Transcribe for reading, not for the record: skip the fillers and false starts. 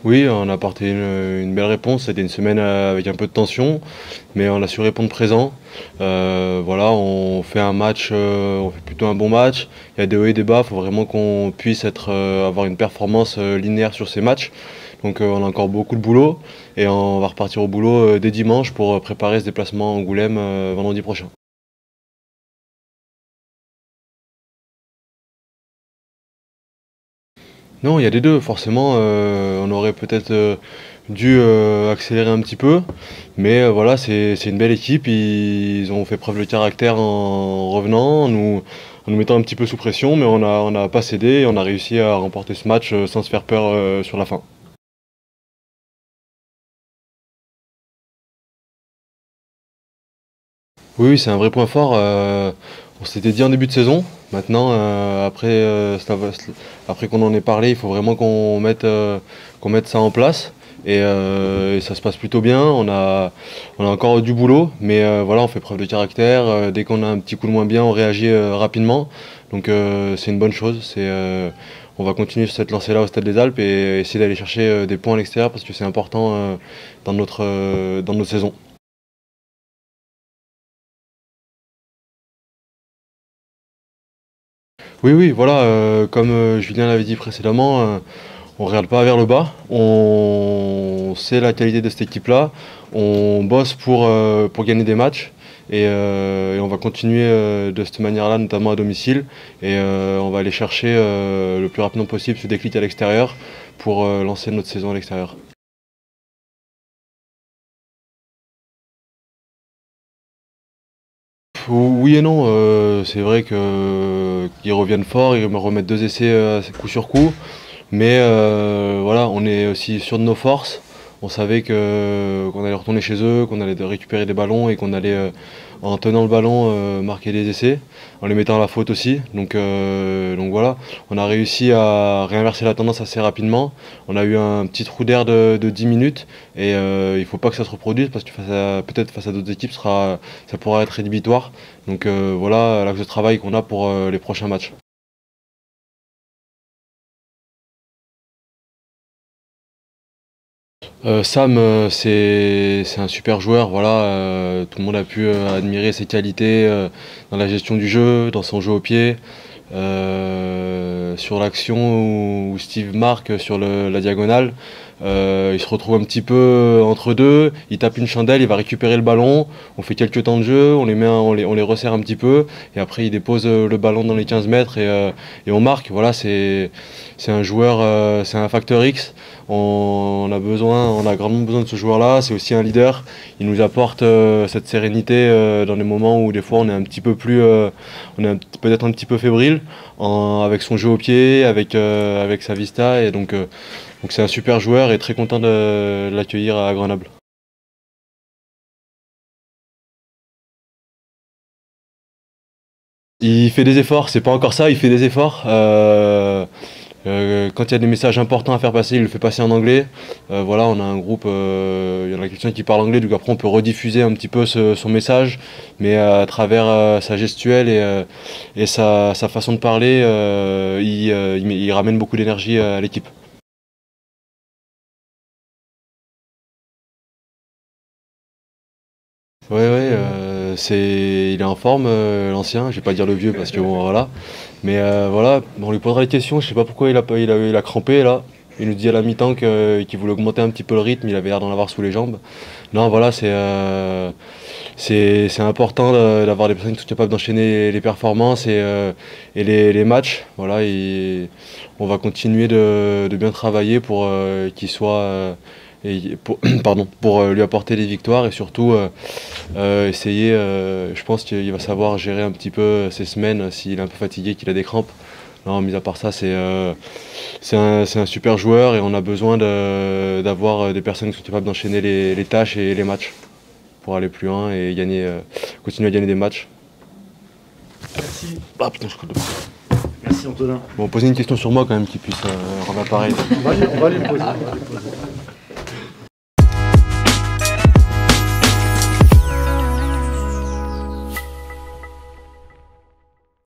Oui, on a apporté une belle réponse. C'était une semaine avec un peu de tension, mais on a su répondre présent. Voilà, on fait un match, on fait plutôt un bon match. Il y a des hauts et des bas. Il faut vraiment qu'on puisse avoir une performance linéaire sur ces matchs. Donc on a encore beaucoup de boulot et on va repartir au boulot dès dimanche pour préparer ce déplacement à Angoulême vendredi prochain. Non, il y a des deux. Forcément, on aurait peut-être dû accélérer un petit peu, mais voilà, c'est une belle équipe. Ils ont fait preuve de caractère en revenant, en nous mettant un petit peu sous pression, mais on n'a pas cédé et on a réussi à remporter ce match sans se faire peur sur la fin. Oui, oui, c'est un vrai point fort. On s'était dit en début de saison. Maintenant, après qu'on en ait parlé, il faut vraiment qu'on mette ça en place. Et ça se passe plutôt bien. On a encore du boulot, mais voilà, on fait preuve de caractère. Dès qu'on a un petit coup de moins bien, on réagit rapidement. Donc c'est une bonne chose. On va continuer sur cette lancée-là au Stade des Alpes et essayer d'aller chercher des points à l'extérieur parce que c'est important dans notre saison. Oui, oui, voilà, comme Julien l'avait dit précédemment, on ne regarde pas vers le bas, on sait la qualité de cette équipe-là, on bosse pour gagner des matchs et on va continuer de cette manière-là, notamment à domicile, et on va aller chercher le plus rapidement possible ce déclic à l'extérieur pour lancer notre saison à l'extérieur. Oui et non, c'est vrai qu'ils reviennent fort, ils me remettent deux essais coup sur coup. Mais voilà, on est aussi sûr de nos forces. On savait qu'on allait retourner chez eux, qu'on allait récupérer des ballons et qu'on allait, en tenant le ballon, marquer des essais, en les mettant à la faute aussi. Donc voilà, on a réussi à réinverser la tendance assez rapidement. On a eu un petit trou d'air de 10 minutes et il ne faut pas que ça se reproduise parce que peut-être face à d'autres équipes, ça pourra être rédhibitoire. Donc voilà l'axe de travail qu'on a pour les prochains matchs. Sam, c'est un super joueur, voilà. Tout le monde a pu admirer ses qualités dans la gestion du jeu, dans son jeu au pied, sur l'action où Steve marque sur la diagonale. Il se retrouve un petit peu entre deux, il tape une chandelle, il va récupérer le ballon, on fait quelques temps de jeu, on les resserre un petit peu, et après il dépose le ballon dans les 15 mètres et on marque. Voilà, c'est un joueur, c'est un facteur X. On a grandement besoin de ce joueur-là. C'est aussi un leader. Il nous apporte cette sérénité dans des moments où des fois on est un petit peu plus, peut-être un petit peu fébrile avec son jeu au pied, avec sa vista. Et donc c'est un super joueur et très content de l'accueillir à Grenoble. Il fait des efforts, c'est pas encore ça, il fait des efforts. Quand il y a des messages importants à faire passer, il le fait passer en anglais. Voilà, on a un groupe, il y en a quelqu'un qui parle anglais, donc après on peut rediffuser un petit peu son message, mais à travers sa gestuelle et sa façon de parler, il ramène beaucoup d'énergie à l'équipe. Ouais, ouais, il est en forme, l'ancien, je vais pas dire le vieux parce que bon, voilà. Mais voilà, on lui posera des questions, je sais pas pourquoi il a crampé là. Il nous dit à la mi-temps qu'il voulait augmenter un petit peu le rythme, il avait l'air d'en avoir sous les jambes. Non, voilà, c'est important d'avoir des personnes qui sont capables d'enchaîner les performances et les matchs. Voilà, on va continuer de bien travailler pour qu'il soit pardon, pour lui apporter des victoires et surtout essayer, je pense qu'il va savoir gérer un petit peu ces semaines s'il est un peu fatigué, qu'il a des crampes. Non, mis à part ça, c'est un super joueur et on a besoin d'avoir des personnes qui sont capables d'enchaîner les tâches et les matchs pour aller plus loin et continuer à gagner des matchs. Merci. Ah putain, je crois de... Merci Antonin. Bon, posez une question sur moi quand même qui puisse rendre l'appareil. On va les poser.